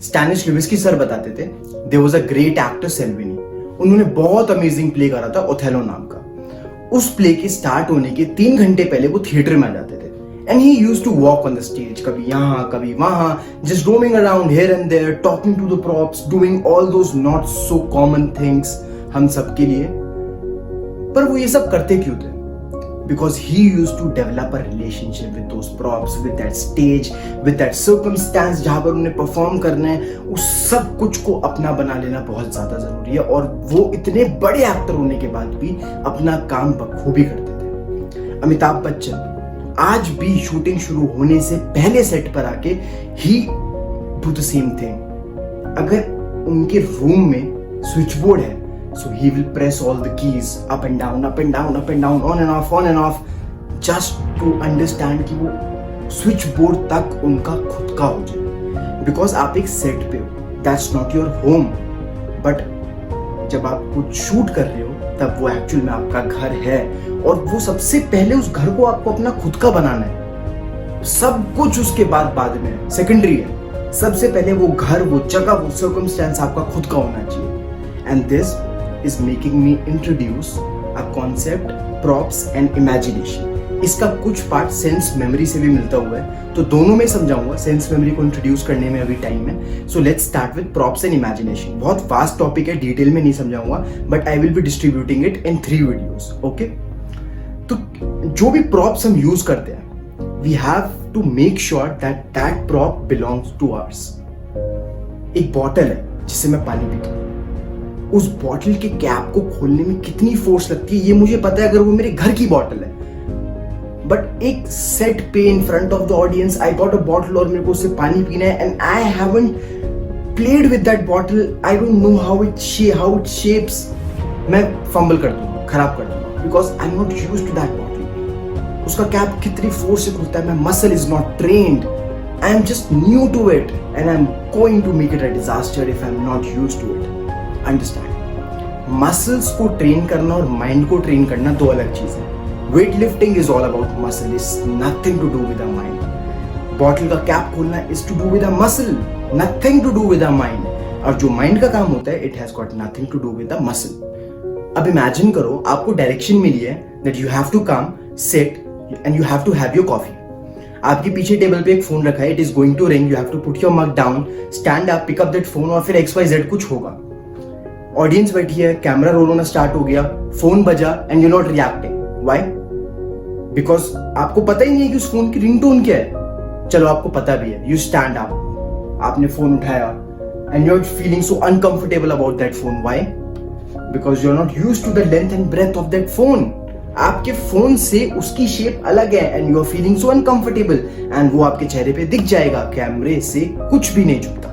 स्टैनिस लिविस्की sir बताते थे, there was a great actor Salvini, उन्होंने बहुत अमेजिंग प्ले करा था ओथेलो नाम का। उस प्ले के स्टार्ट होने के 3 घंटे पहले वो थिएटर में आ जाते थे and he used to walk on the stage, कभी यहाँ कभी वहां, just roaming around here and there, talking to the props, doing all those not so common things हम सबके लिए। पर वो ये सब करते क्यों थे? Because he used to develop a relationship with those props, with that stage, with that circumstance जहाँ पर उन्हें परफॉर्म करना है, उस सब कुछ को अपना बना लेना बहुत ज्यादा जरूरी है। और वो इतने बड़े एक्टर होने के बाद भी अपना काम बखूबी करते थे। अमिताभ बच्चन आज भी शूटिंग शुरू होने से पहले सेट पर आके ही डू द सेम थिंग। अगर उनके रूम में स्विच बोर्ड है, so he will press all the keys up and down, up and down, up and down, on and off, just to understand कि वो स्विच बोर्ड तक उनका खुद का हो जाए। बिकॉज आप एक सेट पे हो, that's not your home, but जब आप कुछ शूट कर रहे हो तब वो एक्चुअल में आपका घर है और वो सबसे पहले उस घर को आपको अपना खुद का बनाना है। सब कुछ उसके बाद में सेकेंडरी है। सबसे पहले वो घर, वो जगह, वो सर्कमस्टेंस आपका खुद का होना चाहिए। And this is making me introduce a concept, props and imagination। इसका कुछ पार्ट सेंस मेमोरी से भी मिलता हुआ है, तो दोनों में समझाऊंगा। सेंस मेमोरी को इंट्रोड्यूस करने में अभी टाइम है, so let's start with props and imagination. बहुत वास्ट टॉपिक है, डिटेल में नहीं समझाऊंगा, but I will be distributing it in 3 videos, okay. तो जो भी प्रॉप्स हम यूज करते हैं, we have to make sure that that prop belongs to ours. एक बॉटल है जिससे मैं पानी पीता हूँ, उस बॉटल के कैप को खोलने में कितनी फोर्स लगती है ये मुझे पता है, अगर वो मेरे घर की बॉटल है। बट एक सेट पे in front of the audience I got a bottle और मेरे को उससे पानी पीना है and I haven't played with that bottle, I don't know how it shapes. मैं फंबल कर दूंगा, खराब कर दूंगा, because I am not used to that bottle. उसका कैप कितनी फोर्स से खुलता है, my muscle is not trained, I am just new to it and I am going to make it a disaster if I am not used to it. Understand, muscles को train करना और mind को train करना दो अलग चीज है। Weight lifting is all about muscle, is nothing to do with a mind. Bottle का कैप खोलना is to do with a muscle, nothing to do with a mind. और जो माइंड का काम होता है, it has got nothing to do with a muscle. अब imagine करो, आपको डायरेक्शन मिली है that you have to come, sit and you have to have your coffee. आपके पीछे टेबल पे एक फोन रखा है, it is going to ring, you have to put your mug down, stand up, pick up that phone और फिर XYZ कुछ होगा। ऑडियंस बैठी है, कैमरा रोल होना स्टार्ट हो गया, फोन बजा and you not reacting. Why? Because आपको पता ही नहीं है कि उस फोन की रिंगटोन क्या है। चलो आपको पता भी है, यू स्टैंड अप, आपने फोन उठाया and you are feeling so uncomfortable about that phone. Why? Because you are not used to the length and breadth of that phone. आपके फोन से उसकी शेप अलग है and you are feeling so uncomfortable, and वो आपके चेहरे पे दिख जाएगा, कैमरे से कुछ भी नहीं छुपता।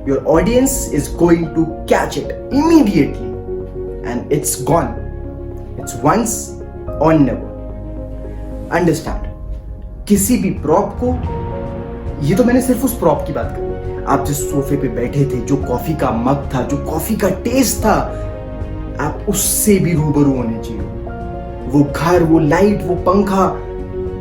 Your audience is going to catch it immediately and it's gone. It's once or never. Understand? किसी भी प्रॉप को, ये तो मैंने सिर्फ उस प्रॉप की बात करी। आप जिस सोफे पे बैठे थे, जो कॉफी का मग था, जो कॉफी का टेस्ट था, आप उससे भी रूबरू होने चाहिए। वो घर, वो लाइट, वो पंखा,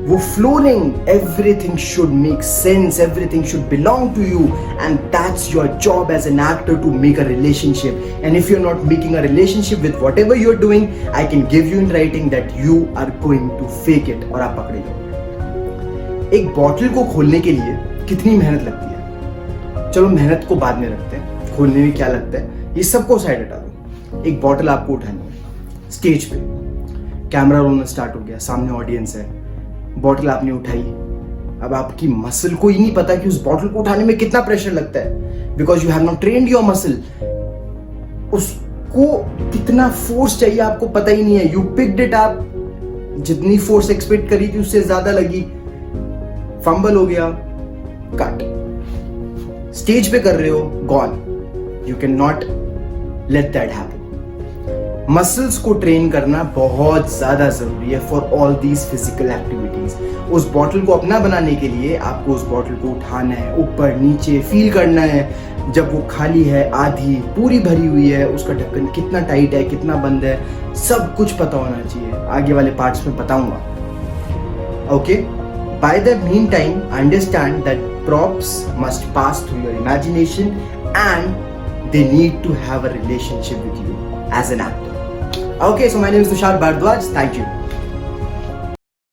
वो flooring, everything should make sense, everything should belong to you, and that's your job as an actor to make a relationship. And if you're not making a relationship with whatever you're doing, I can give you in writing that you are going to fake it और आप पकड़े जाओगे। एक bottle को खोलने के लिए कितनी मेहनत लगती है, चलो मेहनत को बाद में रखते हैं, खोलने में क्या लगता है ये सबको साइड हटा दो। एक बॉटल आपको उठानी है, स्टेज पे कैमरा रोलना स्टार्ट हो गया, सामने ऑडियंस है, बॉटल आपने उठाई। अब आपकी मसल को ही नहीं पता कि उस बॉटल को उठाने में कितना प्रेशर लगता है, because you have not trained your muscle. उसको कितना फोर्स चाहिए आपको पता ही नहीं है। यू पिक्ड इट अप, जितनी फोर्स एक्सपेक्ट करी थी उससे ज्यादा लगी, फंबल हो गया, कट। स्टेज पे कर रहे हो, gone. You can not let that happen. Muscles को ट्रेन करना बहुत ज्यादा जरूरी है for all these physical activities. उस बॉटल को अपना बनाने के लिए आपको उस बॉटल को उठाना है, ऊपर नीचे फील करना है। जब वो खाली है, आधी, पूरी भरी हुई है, उसका ढक्कन कितना टाइट है, कितना बंद है, सब कुछ पता होना चाहिए। आगे वाले पार्ट्स में बताऊंगा। Okay, by the mean time understand that props must pass through your imagination and they need to have a relationship with you as an actor. Okay, so my name is Tushar Bhardwaj. Thank you.